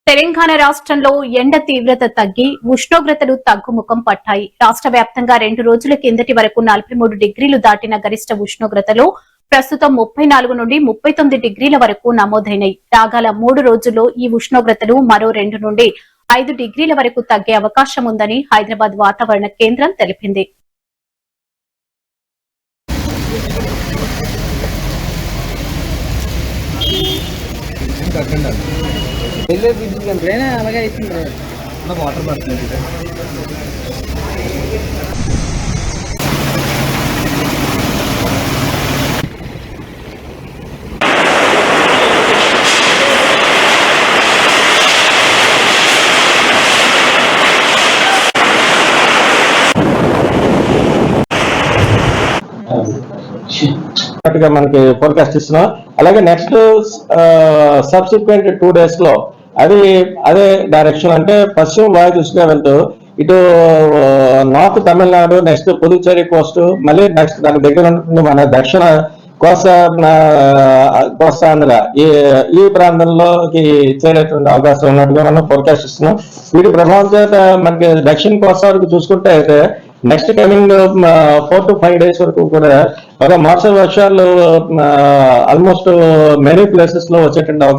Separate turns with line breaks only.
తెలంగాణ రాష్ట్రంలో ఎండ తీవ్రత తగ్గి ఉష్ణోగ్రతలు తగ్గుముఖం పట్టాయి. రాష్ట్ర వ్యాప్తంగా 2 రోజుల కిందటి వరకు 43 డిగ్రీలు దాటిన గరిష్ట ఉష్ణోగ్రతలు ప్రస్తుతం 34 నుండి 39 డిగ్రీల వరకు నమోదైనాయి. రాగల 3 రోజుల్లో ఈ ఉష్ణోగ్రతలు మరో 2 నుండి 5 డిగ్రీల వరకు తగ్గే అవకాశం ఉందని హైదరాబాద్ వాతావరణ కేంద్రం తెలిపింది.
అలాగే అవుతుంది వాటర్ పడుతుంది.
మనకి ఫోర్కాస్ట్ ఇస్తున్నాం. అలాగే నెక్స్ట్ సబ్సిక్వెంట్ 2 days లో అదే డైరెక్షన్ అంటే పశ్చిమ వాయు దిశగా వెళ్తూ ఇటు north Tamil Nadu, next Puducherry Coast, మళ్ళీ నెక్స్ట్ దాని దగ్గర ఉంటుంది మన దక్షిణ కోస్తాంధ్ర ఈ ప్రాంతంలోకి చేరేటువంటి అవకాశం ఉన్నట్టుగా మనం ఫోర్కాస్ట్ ఇస్తున్నాం. వీటి ప్రభావం చేత మనకి దక్షిణ కోస్తా వరకు చూసుకుంటే అయితే నెక్స్ట్ కమింగ్ 4 to 5 days వరకు కూడా ఒక మోస్తరు వర్షాలు ఆల్మోస్ట్ మెనీ ప్లేసెస్ లో వచ్చేటువంటి అవకాశం